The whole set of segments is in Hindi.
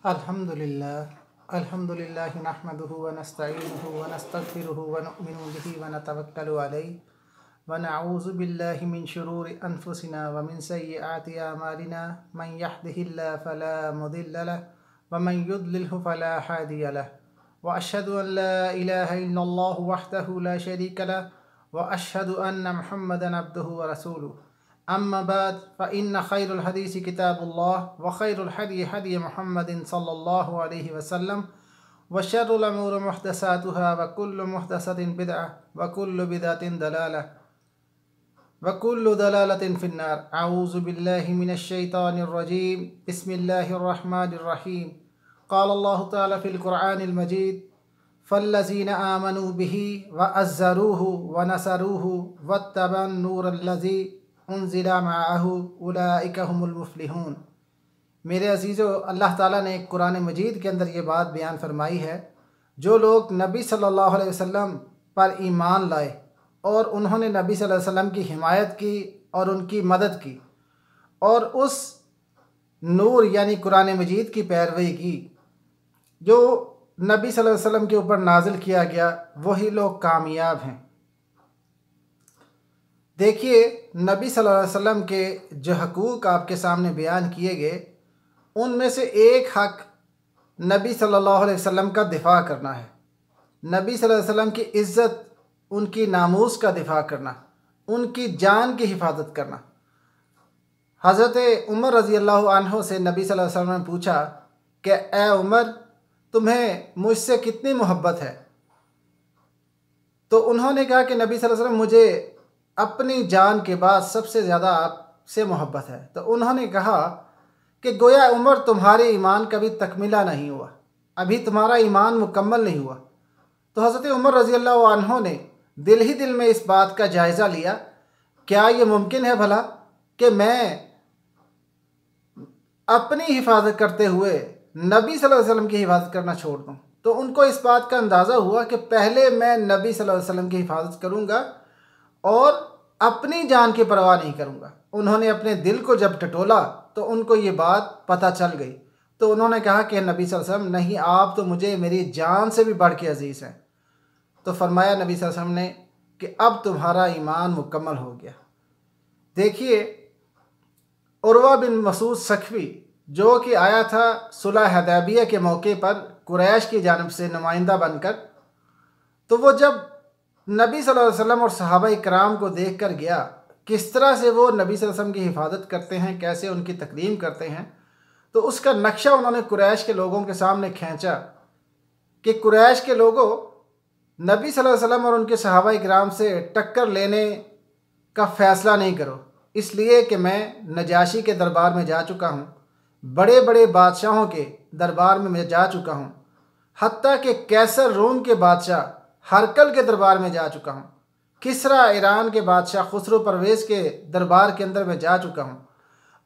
अल्हम्दुलिल्लाह नहमदुहु व नस्तईनुहु व नस्तगफिरुहु व नु'मिनु बिही व नतवक्कलु अलैहि व नऊज़ु बिल्लाहि मिन शुरूरि अनफुसिना व मिन सय्यिआति अमालिना मन यहदिहिल्लाहु फला मुदिल्ल लहु व मन युद्लिल्हु फला हादिय लहु व अशहदु अन ला इलाहा इल्लल्लाहु वहदहु ला शरीका लहु व अशहदु अन्न मुहम्मदन अब्दुहु व रसूलुहु अम्मा बाद फ़इन्न खैरुल हदीस किताबुल्लाह व खैरुल हदी हदी मुहम्मदिन सल्लल्लाहु अलैहि वसल्लम व शर्रुल उमूरि मुहदसातुहा व कुल्लु मुहदसतिन बिदअह व कुल्लु बिदअतिन दलालह व कुल्लु दलालतिन फिन्नार। अऊज़ु बिल्लाहि मिनश शैतानिर रजीम। बिस्मिल्लाहिर रहमानिर रहीम। क़ाल अल्लाहु तआला फ़िल क़ुरआनिल मजीद फ़ल्लज़ीना आमनू बिही व अज़्ज़रूहु व नसरूहु वत्तबअन नूरल्लज़ी उन्ज़िला मअहु उलाइका हुमुल मुफ़्लिहून। मेरे अज़ीज़ो, अल्लाह ताला ने कुरान मजीद के अंदर ये बात बयान फरमाई है, जो लोग नबी सल्लल्लाहु अलैहि वसल्लम पर ईमान लाए और उन्होंने नबी सल्लल्लाहु अलैहि वसल्लम की हिमायत की और उनकी मदद की और उस नूर यानी कुरान मजीद की पैरवी की जो नबी सल्लल्लाहु अलैहि वसल्लम के ऊपर नाजिल किया गया, वही लोग कामयाब हैं। देखिए, नबी सल्लल्लाहु अलैहि वसल्लम के जो हकूक़ आपके सामने बयान किए गए, उनमें से एक हक़ नबी सल्लल्लाहु अलैहि वसल्लम का दिफ़ा करना है। नबी सल्लल्लाहु अलैहि वसल्लम की इज़्ज़त, उनकी नामूस का दिफ़ा करना, उनकी जान की हिफाजत करना। हज़रत उमर रज़ी अल्लाहु अन्हु से नबी सल्लल्लाहु अलैहि वसल्लम ने पूछा कि ए उमर, तुम्हें मुझसे कितनी मोहब्बत है? तो उन्होंने कहा कि नबी सल्लल्लाहु अलैहि वसल्लम, मुझे अपनी जान के बाद सबसे ज़्यादा आपसे मोहब्बत है। तो उन्होंने कहा कि गोया उमर, तुम्हारे ईमान का भी तकमीला नहीं हुआ, अभी तुम्हारा ईमान मुकम्मल नहीं हुआ। तो हज़रत उमर रज़ी अल्लाहु अन्हु ने दिल ही दिल में इस बात का जायज़ा लिया, क्या ये मुमकिन है भला कि मैं अपनी हिफाजत करते हुए नबी सल्लल्लाहु अलैहि वसल्लम की हिफाजत करना छोड़ दूँ? तो उनको इस बात का अंदाज़ा हुआ कि पहले मैं नबी सल्लल्लाहु अलैहि वसल्लम की हिफाजत करूँगा और अपनी जान की परवाह नहीं करूँगा। उन्होंने अपने दिल को जब टटोला तो उनको ये बात पता चल गई। तो उन्होंने कहा कि नबी सल्लल्लाहु अलैहि वसल्लम, नहीं, आप तो मुझे मेरी जान से भी बढ़ के अजीज़ हैं। तो फरमाया नबी सल्लल्लाहु अलैहि वसल्लम ने कि अब तुम्हारा ईमान मुकम्मल हो गया। देखिए, उरवा बिन मसूद सखवी, जो कि आया था सुलह हदैबिया के मौके पर कुरैश की जानिब से नुमाइंदा बनकर, तो वो जब नबी सल्लल्लाहु अलैहि वसल्लम और सहाबा इकराम को देख कर गया, किस तरह से वो नबी सल्लल्लाहु अलैहि वसल्लम की हिफाजत करते हैं, कैसे उनकी तकरीम करते हैं, तो उसका नक्शा उन्होंने कुरैश के लोगों के सामने खींचा कि कुरैश के लोगों, नबी सल्लल्लाहु अलैहि वसल्लम और उनके सहाबा इकराम से टक्कर लेने का फ़ैसला नहीं करो, इसलिए कि मैं नजाशी के दरबार में जा चुका हूँ, बड़े बड़े बादशाहों के दरबार में मैं जा चुका हूँ, हत्ता कि कैसर रोम के बादशाह हरकल के दरबार में जा चुका हूँ, किसरा ईरान के बादशाह खुसरो परवेज़ के दरबार के अंदर मैं जा चुका हूँ,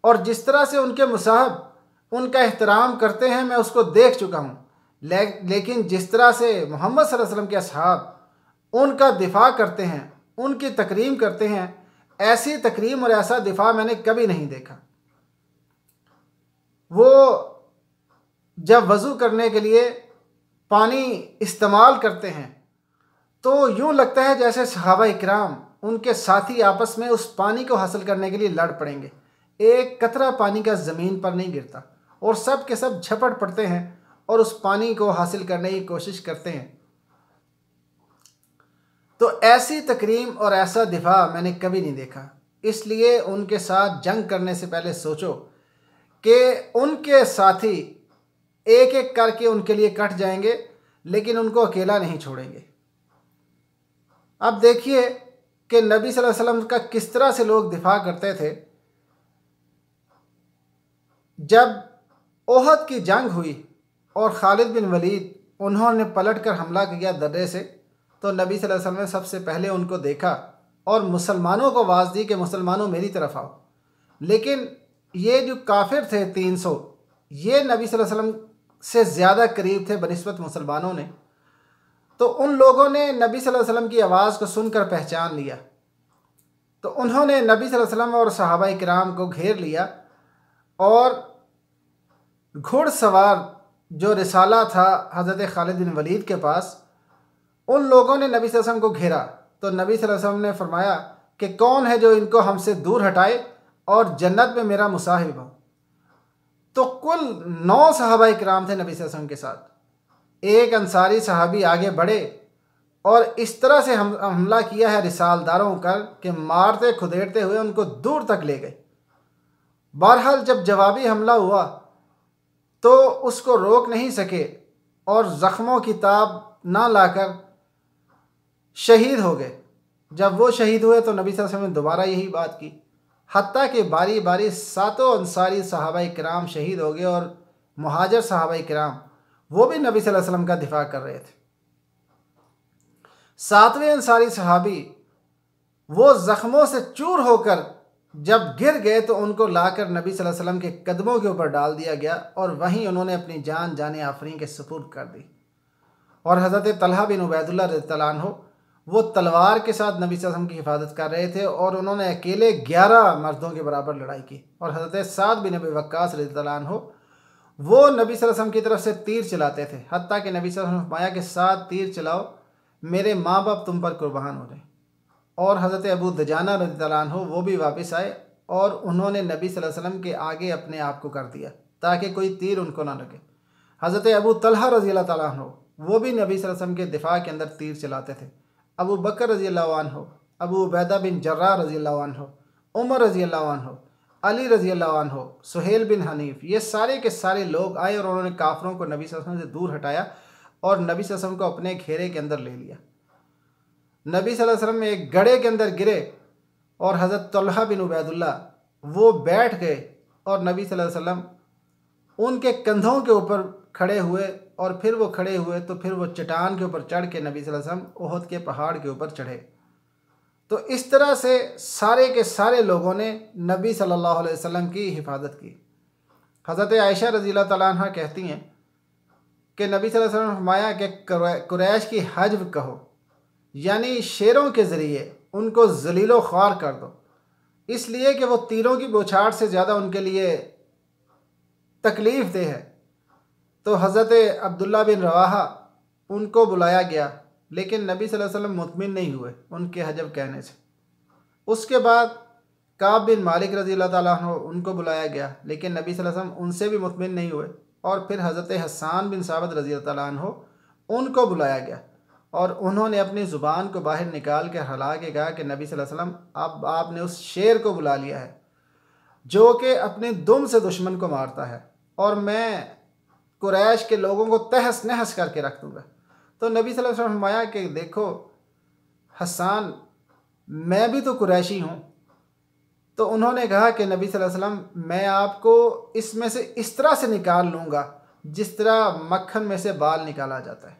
और जिस तरह से उनके मुसाहब उनका एहतराम करते हैं मैं उसको देख चुका हूँ। लेकिन जिस तरह से मोहम्मद सल्लल्लाहु अलैहि वसल्लम के असहाब उनका दिफ़ा करते हैं, उनकी तकरीम करते हैं, ऐसी तकरीम और ऐसा दिफ़ा मैंने कभी नहीं देखा। वो जब वज़ू करने के लिए पानी इस्तेमाल करते हैं तो यूँ लगता है जैसे सहाबा इकराम, उनके साथी आपस में उस पानी को हासिल करने के लिए लड़ पड़ेंगे। एक कतरा पानी का ज़मीन पर नहीं गिरता और सब के सब झपट पड़ते हैं और उस पानी को हासिल करने की कोशिश करते हैं। तो ऐसी तकरीम और ऐसा दिफा मैंने कभी नहीं देखा। इसलिए उनके साथ जंग करने से पहले सोचो कि उनके साथी एक एक करके उनके लिए कट जाएंगे, लेकिन उनको अकेला नहीं छोड़ेंगे। अब देखिए कि नबी सल्लल्लाहु अलैहि वसल्लम का किस तरह से लोग दिफा करते थे। जब ओहद की जंग हुई और खालिद बिन वलीद उन्होंने पलट कर हमला किया दर्रे से, तो नबी सल्लल्लाहु अलैहि वसल्लम ने सबसे पहले उनको देखा और मुसलमानों को आवाज़ दी कि मुसलमानों मेरी तरफ आओ। लेकिन ये जो काफिर थे 300, ये नबी सल्लल्लाहु अलैहि वसल्लम से ज़्यादा करीब थे बनिस्बत मुसलमानों ने। तो उन लोगों ने नबी सल्लल्लाहु अलैहि वसल्लम की आवाज़ को सुनकर पहचान लिया, तो उन्होंने नबी सल्लल्लाहु अलैहि वसल्लम और सहाबा इकराम को घेर लिया और घुड़सवार जो रिसाला था हज़रत खालिद बिन वलीद के पास, उन लोगों ने नबी सल्लल्लाहु अलैहि वसल्लम को घेरा। तो नबी सल्लल्लाहु अलैहि वसल्लम ने फरमाया कि कौन है जो इनको हमसे दूर हटाए और जन्नत में मेरा मुसाहिब हो। तो कुल 9 सहाबा इकराम थे नबी सल्लल्लाहु अलैहि वसल्लम के साथ। एक अंसारी सहाबी आगे बढ़े और इस तरह से हमला किया है रिसालदारों कर कि मारते खुदेड़ते हुए उनको दूर तक ले गए। बहरहाल जब जवाबी हमला हुआ तो उसको रोक नहीं सके और ज़ख्मों की ताब ना लाकर शहीद हो गए। जब वो शहीद हुए तो नबी सल्लल्लाहु अलैहि वसल्लम ने दोबारा यही बात की, हत्ता कि बारी बारी 7 अंसारी सहाबा किराम शहीद हो गए और मुहाजिर सहाबा किराम वो भी नबी सल्लल्लाहु अलैहि वसल्लम का दिफा कर रहे थे। 7वें अंसारी सहाबी वो ज़ख्मों से चूर होकर जब गिर गए तो उनको लाकर नबी सल्लल्लाहु अलैहि वसल्लम के कदमों के ऊपर डाल दिया गया और वहीं उन्होंने अपनी जान जाने आफरीन के सुपुर्द कर दी। और हज़रत तलहा बिन उबैदुल्लाह रज़ियल्लाहु अन्हु वो तलवार के साथ नबी सल्लल्लाहु अलैहि वसल्लम की हिफाजत कर रहे थे और उन्होंने अकेले 11 मर्दों के बराबर लड़ाई की। और हज़रत साद बिन अबी वक्कास रज़ियल्लाहु अन्हु वो नबी सल्लल्लाहु अलैहि वसल्लम की तरफ से तीर चलाते थे, हत्ता कि नबी सल्लल्लाहु अलैहि वसल्लम ने फरमाया कि 7 तीर चलाओ, मेरे माँ बाप तुम पर कुर्बान हो जाए। और हज़रत अबू दजाना रज़ियल्लाहु अन्हु वो भी वापस आए और उन्होंने नबी सल्लल्लाहु अलैहि वसल्लम के आगे अपने आप को कर दिया ताकि कोई तीर उनको ना लगे। हज़रत अबू तलहा रज़ियल्लाहु ताला अन्हु वो भी नबी सल्लल्लाहु अलैहि वसल्लम के दिफा के अंदर तीर चलाते थे। अबू बकर रज़ियल्लाहु अन्हु, अबू उबैदा बिन जर्राह रज़ियल्लाहु अन्हु, उमर रज़ियल्लाहु अन्हु, अली रज़ियल्लाहु अन्हु, सुहेल बिन हनीफ, ये सारे के सारे लोग आए और उन्होंने काफरों को नबी सल्लल्लाहु अलैहि वसल्लम से दूर हटाया और नबी सल्लल्लाहु अलैहि वसल्लम को अपने घेरे के अंदर ले लिया। नबी सल्लल्लाहु अलैहि वसल्लम एक गड्ढे के अंदर गिरे और हज़रत तलहा बिन उबैदुल्लाह वो बैठ गए और नबी सल्लल्लाहु अलैहि वसल्लम उनके कंधों के ऊपर खड़े हुए और फिर वो खड़े हुए तो फिर वो चट्टान के ऊपर चढ़ के नबी सल्लल्लाहु अलैहि वसल्लम ओहद के पहाड़ के ऊपर चढ़े। तो इस तरह से सारे के सारे लोगों ने नबी सल्लल्लाहु अलैहि वसल्लम की हिफाजत की। हज़रत आयशा रज़ियल्लाहु ताला अन्हा कहती हैं कि नबी सल्लल्लाहु अलैहि वसल्लम ने फरमाया कि कुरैश की हज्ब कहो, यानी शेरों के ज़रिए उनको ज़लीलो ख्वार कर दो, इसलिए कि वो तीरों की बौछार से ज़्यादा उनके लिए तकलीफ़ दे है। तो हज़रत अब्दुल्ला बिन रवाहा उनको बुलाया गया, लेकिन नबी सल्लल्लाहु अलैहि वसल्लम मुतमिन नहीं हुए उनके हजब कहने से। उसके बाद काब बिन मालिक रज़ियल्लाहु ताला अन्हु उनको बुलाया गया, लेकिन नबी सल्लल्लाहु अलैहि वसल्लम उनसे भी मुतमिन नहीं हुए। और फिर हज़रत हस्सान बिन साबित रज़ियल्लाहु ताला अन्हु उनको बुलाया गया और उन्होंने अपनी ज़ुबान को बाहर निकाल कर हला के कहा कि नबी सल्लल्लाहु अलैहि वसल्लम अब आपने उस शेर को बुला लिया है जो कि अपने दुम से दुश्मन को मारता है और मैं कुरैश के लोगों को तहस नहस करके रख दूँगा। तो नबी सल्लल्लाहु अलैहि वसल्लम ने फरमाया कि देखो हस्सान, मैं भी तो कुरैशी हूँ। तो उन्होंने कहा कि नबी सल्लल्लाहु अलैहि वसल्लम मैं आपको इसमें से इस तरह से निकाल लूँगा जिस तरह मक्खन में से बाल निकाला जाता है।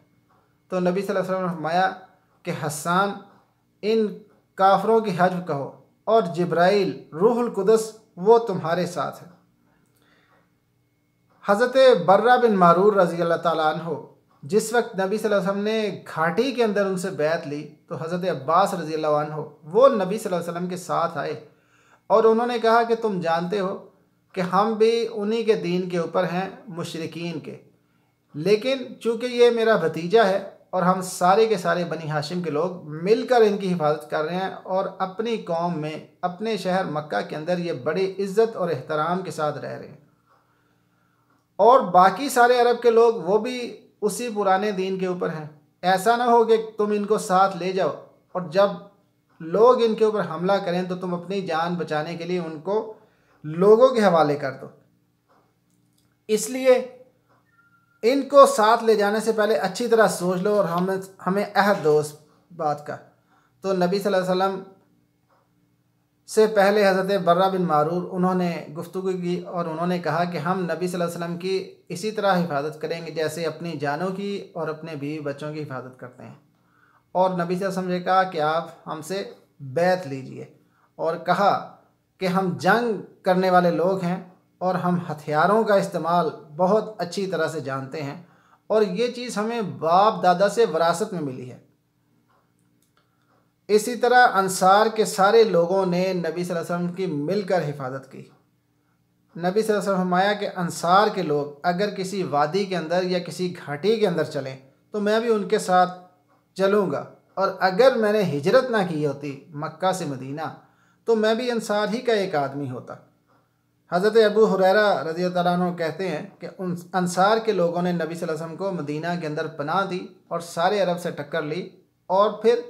तो नबी सल्लल्लाहु अलैहि वसल्लम ने फरमाया कि हस्सान, इन काफरों की हज्ब कहो और जिब्राइल रूहुल कुदस वो तुम्हारे साथ है। हज़रत बर्रा बिन मारूर रज़ियल्लाहु ताला अन्हु जिस वक्त नबी सल्लल्लाहु अलैहि वसल्लम ने घाटी के अंदर उनसे बैत ली तो हज़रत अब्बास रज़ियल्लाहु अन्हु वो नबी सल्लल्लाहु अलैहि वसल्लम के साथ आए और उन्होंने कहा कि तुम जानते हो कि हम भी उन्हीं के दीन के ऊपर हैं, मुशरिकीन के, लेकिन चूँकि ये मेरा भतीजा है और हम सारे के सारे बनी हाशिम के लोग मिलकर इनकी हिफाजत कर रहे हैं और अपनी कौम में अपने शहर मक्का के अंदर ये बड़ी इज़्ज़त और एहतराम के साथ रह रहे हैं और बाकी सारे अरब के लोग वो भी उसी पुराने दीन के ऊपर हैं। ऐसा ना हो कि तुम इनको साथ ले जाओ और जब लोग इनके ऊपर हमला करें तो तुम अपनी जान बचाने के लिए उनको लोगों के हवाले कर दो। इसलिए इनको साथ ले जाने से पहले अच्छी तरह सोच लो और हमें अहद दो उस बात का। तो नबी सल्लल्लाहु अलैहि वसल्लम से पहले हज़रत बर्रा बिन मारूर उन्होंने गुफ्तगू की और उन्होंने कहा कि हम नबी सल्लल्लाहु अलैहि वसल्लम की इसी तरह हिफाजत करेंगे जैसे अपनी जानों की और अपने बीवी बच्चों की हिफाजत करते हैं। और नबी सल्लल्लाहु अलैहि वसल्लम ने कहा कि आप हमसे बैत लीजिए और कहा कि हम जंग करने वाले लोग हैं और हम हथियारों का इस्तेमाल बहुत अच्छी तरह से जानते हैं और ये चीज़ हमें बाप दादा से विरासत में मिली है। इसी तरह अंसार के सारे लोगों ने नबी सल्लल्लाहु अलैहि वसल्लम की मिलकर हिफाजत की। नबी सल्लल्लाहु अलैहि वसल्लम फरमाया कि अंसार के लोग अगर किसी वादी के अंदर या किसी घाटी के अंदर चलें तो मैं भी उनके साथ चलूँगा, और अगर मैंने हिजरत ना की होती मक्का से मदीना तो मैं भी अंसार ही का एक आदमी होता। हज़रत अबू हुरैरा रज़ियल्लाहु अन्हु कहते हैं कि उन अंसार के लोगों ने नबी सल्लल्लाहु अलैहि वसल्लम को मदीना के अंदर पनाह दी और सारे अरब से टक्कर ली, और फिर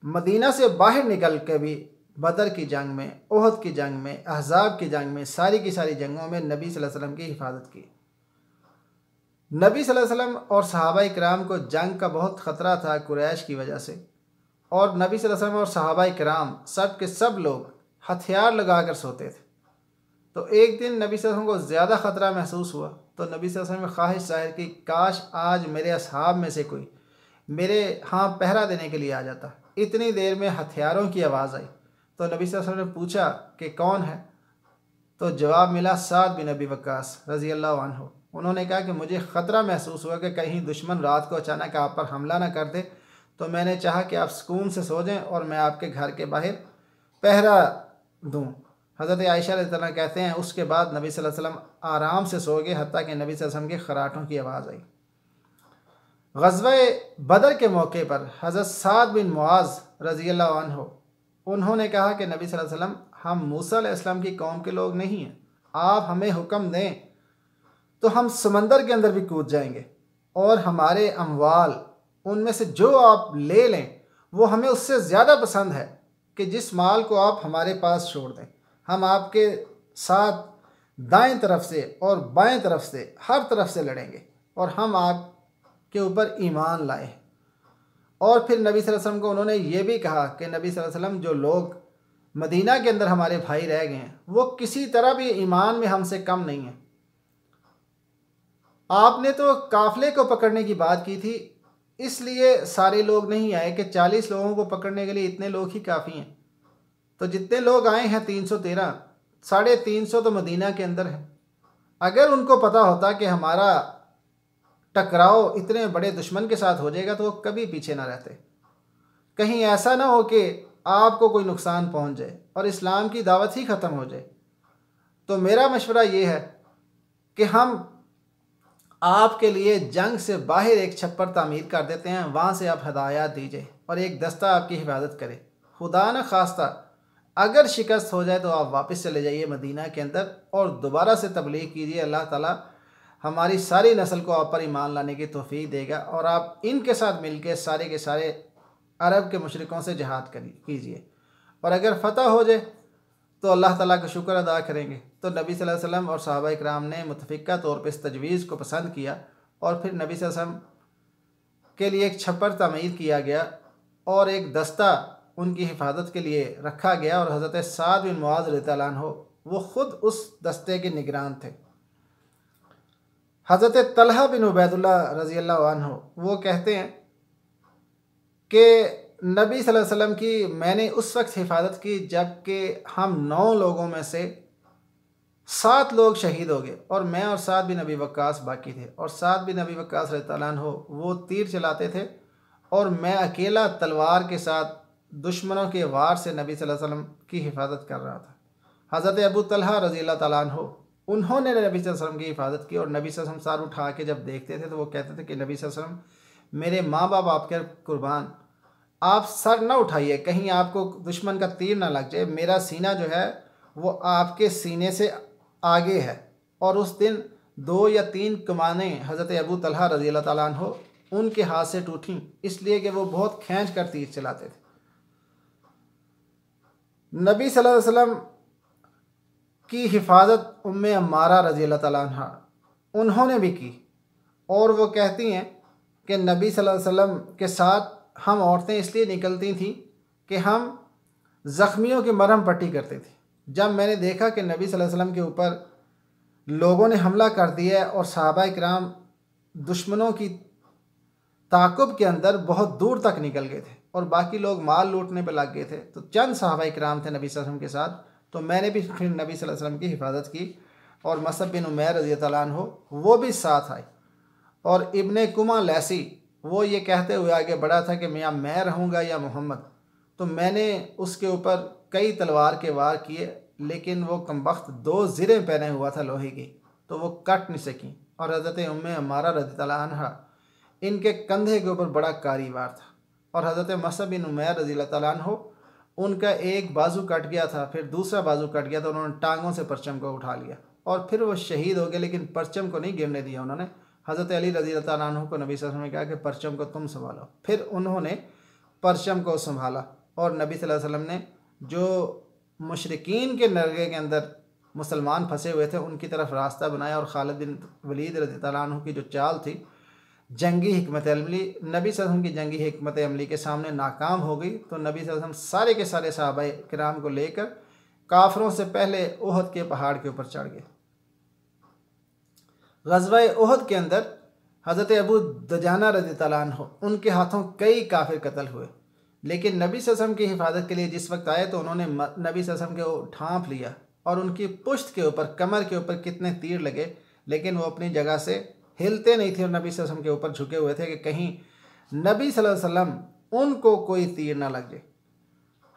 मदीना से बाहर निकल के भी बदर की जंग में, ओहद की जंग में, अहज़ाब की जंग में, सारी की सारी जंगों में नबी सल्लल्लाहु अलैहि वसल्लम की हिफाजत की। नबी सल्लल्लाहु अलैहि वसल्लम और सहाबा इकराम को जंग का बहुत ख़तरा था कुरैश की वजह से, और नबी सल्लल्लाहु अलैहि वसल्लम और सहाबा इकराम सब के सब लोग हथियार लगा कर सोते थे। तो एक दिन नबी सल्लल्लाहु अलैहि वसल्लम को ज़्यादा ख़तरा महसूस हुआ तो नबी सल्लल्लाहु अलैहि वसल्लम ने ख्वाहिश ज़ाहिर की, काश आज मेरे असहाब में से कोई मेरे यहाँ पहरा देने के लिए आ जाता। इतनी देर में हथियारों की आवाज़ आई तो नबी सल्लल्लाहु अलैहि वसल्लम ने पूछा कि कौन है, तो जवाब मिला साद बिन अबी वक्कास रज़ियल्लाहु अन्हु। उन्होंने कहा कि मुझे ख़तरा महसूस हुआ कि कहीं दुश्मन रात को अचानक आप पर हमला ना कर दे, तो मैंने चाहा कि आप सुकून से सो जाएं और मैं आपके घर के बाहर पहरा दूं। हज़रत आयशा रज़ियल्लाहु अन्हा कहते हैं उसके बाद नबी सल्लल्लाहु अलैहि वसल्लम आराम से सो गए हत्ता कि नबी सल्लल्लाहु अलैहि वसल्लम के खराटों की आवाज़ आई। ग़ज़वा बदर के मौके पर हज़रत साद बिन मुआज़ रज़ियल्लाहु अन्हु उन्होंने कहा कि नबी सल्लल्लाहु अलैहि वसल्लम, हम मूसा अलैहिस्सलाम की कौम के लोग नहीं हैं, आप हमें हुक्म दें तो हम समंदर के अंदर भी कूद जाएंगे, और हमारे अमवाल उनमें से जो आप ले लें वो हमें उससे ज़्यादा पसंद है कि जिस माल को आप हमारे पास छोड़ दें। हम आपके साथ दाएं तरफ से और बाएं तरफ से हर तरफ से लड़ेंगे, और हम आपके ऊपर ईमान लाए। और फिर नबी सल्लल्लाहु अलैहि वसल्लम को उन्होंने ये भी कहा कि नबी सल्लल्लाहु अलैहि वसल्लम, जो लोग मदीना के अंदर हमारे भाई रह गए हैं वो किसी तरह भी ईमान में हमसे कम नहीं है। आपने तो काफ़िले को पकड़ने की बात की थी, इसलिए सारे लोग नहीं आए कि 40 लोगों को पकड़ने के लिए इतने लोग ही काफ़ी हैं। तो जितने लोग आए हैं 313, 350 तो मदीना के अंदर है। अगर उनको पता होता कि हमारा टकराव इतने बड़े दुश्मन के साथ हो जाएगा तो वो कभी पीछे ना रहते। कहीं ऐसा ना हो कि आपको कोई नुकसान पहुंच जाए और इस्लाम की दावत ही ख़त्म हो जाए। तो मेरा मशवरा ये है कि हम आपके लिए जंग से बाहर एक छप्पर तामीर कर देते हैं, वहाँ से आप हदायत दीजिए और एक दस्ता आपकी हिफाजत करे। खुदा न खास्ता अगर शिकस्त हो जाए तो आप वापस चले जाइए मदीना के अंदर और दोबारा से तबलीग कीजिए। अल्लाह ताला हमारी सारी नस्ल को आप पर ईमान लाने की तौफीक देगा, और आप इनके साथ मिलकर सारे के सारे अरब के मुशरिकों से जिहाद कीजिए, और अगर फ़तह हो जाए तो अल्लाह ताला का शुक्र अदा करेंगे। तो नबी सल्लल्लाहु अलैहि वसल्लम और सहाबा इकराम ने मुतफ़िक़ा तौर पर इस तजवीज़ को पसंद किया, और फिर नबी सल्लल्लाहु अलैहि वसल्लम के लिए एक छप्पर तामीर किया गया और एक दस्ता उनकी हिफाजत के लिए रखा गया, और हज़रत साद बिन मुआज़ रज़ियल्लाहु अन्हु वो ख़ुद उस दस्ते के निगरान थे। हज़रत तलहा बिन उबैदुल्लाह रज़ियल्लाहु अन्हु वो कहते हैं कि नबी सल्लल्लाहु अलैहि वसल्लम की मैंने उस वक्त हिफाजत की जबकि हम 9 लोगों में से 7 लोग शहीद हो गए, और मैं और साद बिन अबी वक्कास बाकी थे। और साद बिन अबी वक्कास रज़ियल्लाहु अन्हु वो तीर चलाते थे, और मैं अकेला तलवार के साथ दुश्मनों के वार से नबी सल्लल्लाहु अलैहि वसल्लम की हिफाजत कर रहा था। हज़रत अबू तलहा रज़ियल्लाहु तआला अन्हु उन्होंने नबी सल्लल्लाहु अलैहि वसल्लम की हिफाजत की, और नबी सल्लल्लाहु अलैहि वसल्लम सर उठा के जब देखते थे तो वो कहते थे कि नबी सल्लल्लाहु अलैहि वसल्लम, मेरे माँ बाप आपके कुर्बान, आप सर ना उठाइए, कहीं आपको दुश्मन का तीर ना लग जाए। मेरा सीना जो है वो आपके सीने से आगे है। और उस दिन 2 या 3 कमानें हज़रत अबू तलहा रज़ियल्लाहु तआला अन्हु उनके हाथ से टूटीं, इसलिए कि वो बहुत खींच कर तीर चलाते थे। नबी सल्लल्लाहु अलैहि वसल्लम की हिफाजत उम्मे अम्मारा रज़ियल्लाहु तआला अन्हा उन्होंने भी की, और वो कहती हैं कि नबी सल्लल्लाहु अलैहि वसल्लम के साथ हम औरतें इसलिए निकलती थीं कि हम ज़ख्मियों की मरहम पट्टी करते थे। जब मैंने देखा कि नबी सल्लल्लाहु अलैहि वसल्लम के ऊपर लोगों ने हमला कर दिया है और सहाबा इकराम दुश्मनों की ताक़ुब के अंदर बहुत दूर तक निकल गए थे और बाकी लोग माल लूटने पर लग गए थे, तो चंद सहाबा इकराम थे नबी सल्लल्लाहु अलैहि वसल्लम के साथ, तो मैंने भी फिर नबी सल्लल्लाहु अलैहि वसल्लम की हिफाजत की, और मसअब बिन उमैर रज़ियल्लाहु अन्हु वो भी साथ आए। और इब्ने कुमा लैसी वो ये कहते हुए आगे बढ़ा था कि मैं रहूँगा या मोहम्मद, तो मैंने उसके ऊपर कई तलवार के वार किए, लेकिन वो कमबख्त 2 ज़िरें पहने हुआ था लोहे की, तो वो कट नहीं सकी। और हज़रत उम्मे अम्मारा रज़ियल्लाहु अन्हा इनके कंधे के ऊपर बड़ा कारीवार था। और हज़रत मसअब बिन उमैर रज़ियल्लाहु अन्हु उनका एक बाजू कट गया था, फिर दूसरा बाजू कट गया था। उन्होंने टांगों से परचम को उठा लिया और फिर वो शहीद हो गए, लेकिन परचम को नहीं गिरने दिया उन्होंने। हज़रत अली रज़ियल्लाहु अन्हु को नबी सल्लल्लाहु अलैहि वसल्लम ने कहा कि परचम को तुम संभालो। फिर उन्होंने परचम को संभाला और नबी सल्लल्लाहु अलैहि वसल्लम ने जो मुशरिकीन के नरगे के अंदर मुसलमान फंसे हुए थे उनकी तरफ रास्ता बनाया। और खालिद बिन वलीद रज़ियल्लाहु अन्हु की जो चाल थी जंगी हिकमत अमली, नबी सल्लल्लाहु अलैहि वसल्लम की जंगी हिकमत अमली के सामने नाकाम हो गई। तो नबी सल्लल्लाहु अलैहि वसल्लम सारे के सारे सहाबाए किराम को लेकर काफरों से पहले उहद के पहाड़ के ऊपर चढ़ गए। ग़ज़वा उहद के अंदर हज़रत अबू दजाना रज़ियल्लाहु अन्हु उनके हाथों कई काफिर कत्ल हुए, लेकिन नबी सल्लल्लाहु अलैहि वसल्लम की हिफाजत के लिए जिस वक्त आए तो उन्होंने नबी सल्लल्लाहु अलैहि वसल्लम को ढांप लिया और उनकी पुश्त के ऊपर, कमर के ऊपर कितने तीर लगे, लेकिन वो अपनी जगह से हिलते नहीं थे और नबी सल्लल्लाहु अलैहि वसल्लम के ऊपर झुके हुए थे कि कहीं नबी सल्लल्लाहु अलैहि वसल्लम उनको कोई तीर ना लग जाए।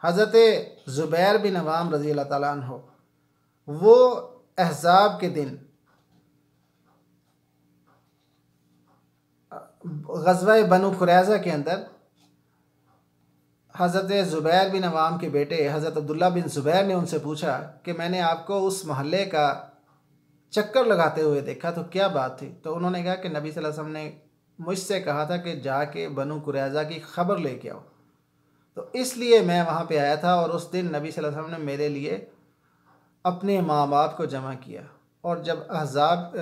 हज़रत ज़ुबैर बिन अवाम रज़ियल्लाहु ताला अन्हु वो अहज़ाब के दिन ग़ज़वा बनु कुरैज़ा के अंदर हज़रत ज़ुबैर बिन अवाम के बेटे हज़रत अब्दुल्ला बिन ज़ुबैर ने उनसे पूछा कि मैंने आपको उस महल्ले का चक्कर लगाते हुए देखा, तो क्या बात थी? तो उन्होंने कहा कि नबी सल्लल्लाहु अलैहि वसल्लम ने मुझसे कहा था कि जाके बनु कुरैज़ा की खबर लेके आओ, तो इसलिए मैं वहाँ पे आया था। और उस दिन नबी सल्लल्लाहु अलैहि वसल्लम ने मेरे लिए अपने माँ बाप को जमा किया। और जब अहज़ाब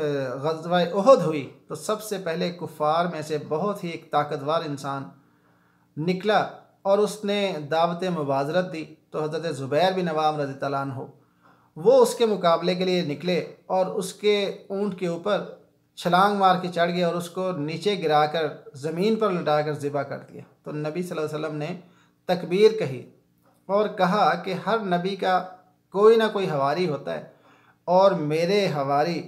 ग़ज़वा उहद हुई तो सबसे पहले कुफ़ार में से बहुत ही एक ताकतवर इंसान निकला और उसने दावत मुबाज़रत दी। तो हज़रत ज़ुबैर बिन अवाम रज़ियल्लाहु अन्हु वो उसके मुकाबले के लिए निकले और उसके ऊँट के ऊपर छलांग मार के चढ़ गए और उसको नीचे गिराकर ज़मीन पर लटाकर ज़िबा कर दिया। तो नबी सल्लल्लाहु अलैहि वसल्लम ने तकबीर कही और कहा कि हर नबी का कोई ना कोई हवारी होता है और मेरे हवारी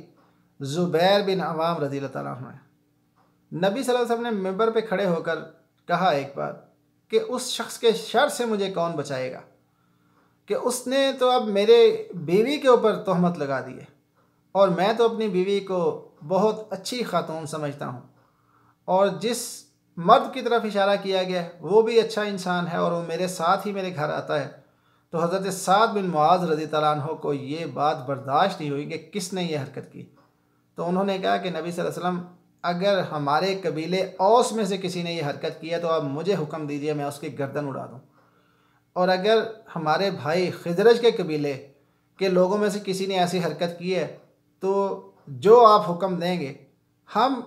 ज़ुबैर बिन अवाम रज़ियल्लाहु अन्हु है। नबी सल्लल्लाहु अलैहि वसल्लम ने मिंबर पे खड़े होकर कहा एक बार कि उस शख्स के शर से मुझे कौन बचाएगा कि उसने तो अब मेरे बीवी के ऊपर तोहमत लगा दी है और मैं तो अपनी बीवी को बहुत अच्छी खातून समझता हूँ और जिस मर्द की तरफ इशारा किया गया है वो भी अच्छा इंसान है और वो मेरे साथ ही मेरे घर आता है। तो हज़रत साद बिन मुआज़ रज़ियल्लाहु अन्हु को ये बात बर्दाश्त नहीं हुई कि किसने ये हरकत की। तो उन्होंने कहा कि नबी सल्लल्लाहु अलैहि वसल्लम अगर हमारे कबीले औस में से किसी ने ये हरकत की है तो आप मुझे हुक्म दीजिए, मैं उसकी गर्दन उड़ा दूँ। और अगर हमारे भाई खिजरज के कबीले के लोगों में से किसी ने ऐसी हरकत की है तो जो आप हुक्म देंगे हम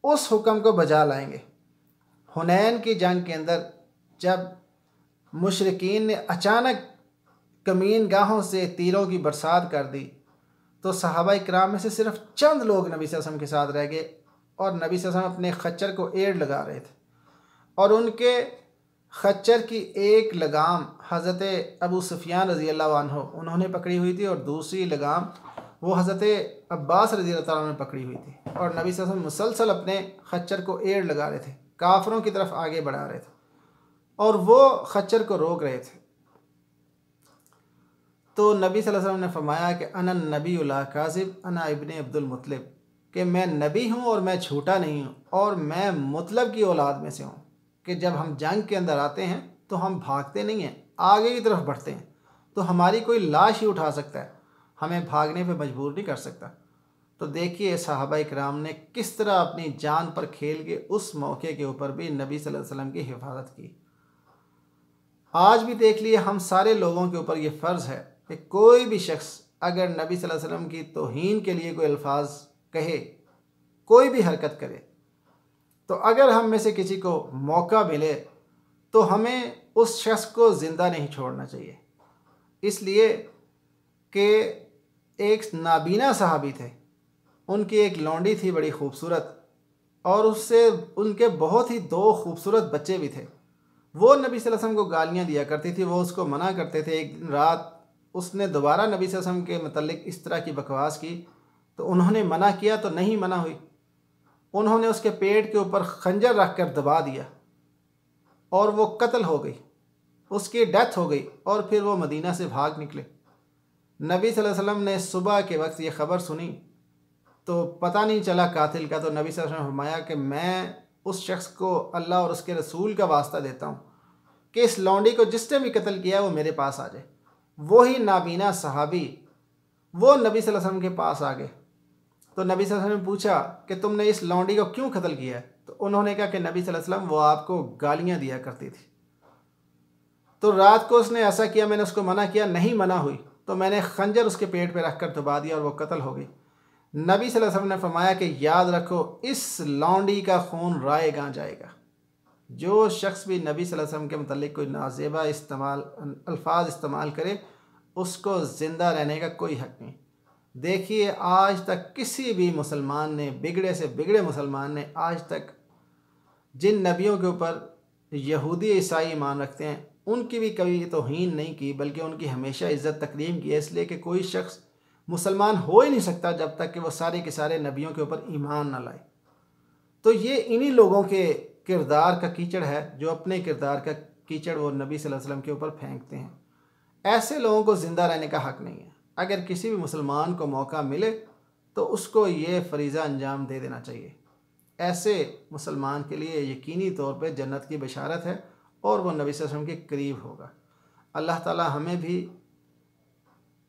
उस हुक्म को बजा लाएंगे। हुनैन की जंग के अंदर जब मुशरिकीन ने अचानक कमीन गाहों से तीरों की बरसात कर दी तो सहाबाए किराम में से सिर्फ चंद लोग नबी सल्लल्लाहु अलैहि वसल्लम के साथ रह गए और नबी सल्लल्लाहु अलैहि वसल्लम अपने खच्चर को एड़ लगा रहे थे और उनके खच्चर की एक लगाम हज़रत अबू सुफियान रज़ियल्लाहु अन्हु उन्होंने पकड़ी हुई थी और दूसरी लगाम वो हज़रत अब्बास रज़ियल्लाहु अन्हु ने पकड़ी हुई थी और नबी सल्लल्लाहु अलैहि वसल्लम मुसलसल अपने खच्चर को एड़ लगा रहे थे, काफरों की तरफ आगे बढ़ा रहे थे और वो खच्चर को रोक रहे थे। तो नबी सल्लल्लाहु अलैहि वसल्लम ने फरमाया कि अना नबी ला काज़िब अना इब्ने अब्दुल मुत्तलिब, कि मैं नबी हूँ और मैं झूठा नहीं हूँ और मैं मुत्तलब की औलाद में से हूँ कि जब हम जंग के अंदर आते हैं तो हम भागते नहीं हैं, आगे की तरफ बढ़ते हैं। तो हमारी कोई लाश ही उठा सकता है, हमें भागने पे मजबूर नहीं कर सकता। तो देखिए सहाबाए किराम ने किस तरह अपनी जान पर खेल के उस मौके के ऊपर भी नबी सल्लल्लाहु अलैहि वसल्लम की हिफाजत की। आज भी देख लिए हम सारे लोगों के ऊपर ये फ़र्ज़ है कि कोई भी शख्स अगर नबी सल्लल्लाहु अलैहि वसल्लम की तौहीन के लिए कोई अल्फाज कहे, कोई भी हरकत करे, तो अगर हम में से किसी को मौका मिले तो हमें उस शख्स को ज़िंदा नहीं छोड़ना चाहिए। इसलिए कि एक नाबीना सहाबी थे, उनकी एक लौंडी थी बड़ी खूबसूरत और उससे उनके बहुत ही 2 खूबसूरत बच्चे भी थे। वो नबी सल्लल्लाहु अलैहि वसल्लम को गालियाँ दिया करती थी, वो उसको मना करते थे। एक दिन रात उसने दोबारा नबी सल्लल्लाहु अलैहि वसल्लम के मतलब इस तरह की बकवास की तो उन्होंने मना किया तो नहीं मना हुई, उन्होंने उसके पेट के ऊपर खंजर रख कर दबा दिया और वो कत्ल हो गई, उसकी डेथ हो गई और फिर वो मदीना से भाग निकले। नबी सल्लल्लाहु अलैहि वसल्लम ने सुबह के वक्त ये ख़बर सुनी तो पता नहीं चला कातिल का, तो नबी सल्लल्लाहु अलैहि वसल्लम ने फरमाया कि मैं उस शख्स को अल्लाह और उसके रसूल का वास्ता देता हूँ कि इस लौंडी को जिसने भी कत्ल किया वो मेरे पास आ जाए। वही नाबीना सहाबी वो नबी सल्लल्लाहु अलैहि वसल्लम के पास आ गए। तो नबी सल्लल्लाहु अलैहि वसल्लम ने पूछा कि तुमने इस लौंडी को क्यों कत्ल किया है? तो उन्होंने कहा कि नबी सल्लल्लाहु अलैहि वसल्लम वो आपको गालियाँ दिया करती थी, तो रात को उसने ऐसा किया, मैंने उसको मना किया, नहीं मना हुई, तो मैंने खंजर उसके पेट पे रख कर दबा दिया और वो कत्ल हो गई। नबी सल्लल्लाहु अलैहि वसल्लम ने फरमाया कि याद रखो इस लौंडी का खून रायगां जाएगा। जो शख्स भी नबी सल्लल्लाहु अलैहि वसल्लम के मुतालिक कोई नाजेबा अल्फाज इस्तेमाल करे उसको ज़िंदा रहने का कोई हक़ नहीं। देखिए आज तक किसी भी मुसलमान ने, बिगड़े से बिगड़े मुसलमान ने आज तक जिन नबियों के ऊपर यहूदी ईसाई ईमान रखते हैं उनकी भी कभी तौहीन नहीं की, बल्कि उनकी हमेशा इज़्ज़त तकरीम की है। इसलिए कि कोई शख्स मुसलमान हो ही नहीं सकता जब तक कि वो सारे के सारे नबियों के ऊपर ईमान ना लाए। तो ये इन्हीं लोगों के किरदार का कीचड़ है जो अपने किरदार का कीचड़ वो नबी सल्लल्लाहु अलैहि वसल्लम के ऊपर फेंकते हैं। ऐसे लोगों को ज़िंदा रहने का हक़ नहीं है। अगर किसी भी मुसलमान को मौका मिले तो उसको ये फ़रीज़ा अंजाम दे देना चाहिए। ऐसे मुसलमान के लिए यकीनी तौर पे जन्नत की बशारत है और वो नबी सल्लल्लाहु अलैहि वसल्लम के करीब होगा। अल्लाह ताला हमें भी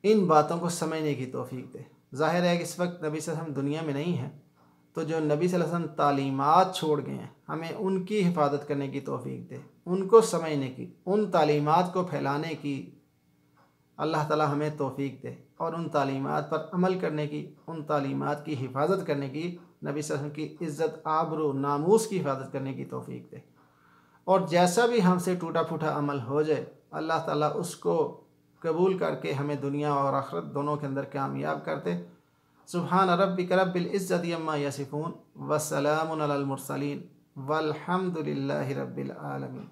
इन बातों को समझने की तौफीक दे। ज़ाहिर है कि इस वक्त नबी सल्लल्लाहु अलैहि वसल्लम दुनिया में नहीं है, तो जो नबी सल्लल्लाहु अलैहि वसल्लम तालीमात छोड़ गए हैं हमें उनकी हिफाजत करने की तौफीक दे, उनको समझने की, उन तालीमात को फैलाने की अल्लाह ताला हमें तौफीक दे और उन तालीमात पर अमल करने की, उन तालीमात की हिफाजत करने की, नबी सल्लल्लाहु अलैहि वसल्लम की इज़्ज़त आबरू नामूस की हिफाजत करने की तौफीक दे। और जैसा भी हमसे टूटा फूटा अमल हो जाए अल्लाह ताला उसको कबूल करके हमें दुनिया और आखिरत दोनों के अंदर कामयाब कर दे। सुब्हान रब्बिक रब्बिल इज़्ज़ति अम्मा यसिफून व सलामुन अलल मुरसलीन वल्हम्दुलिल्लाहि रब्बिल आलमीन।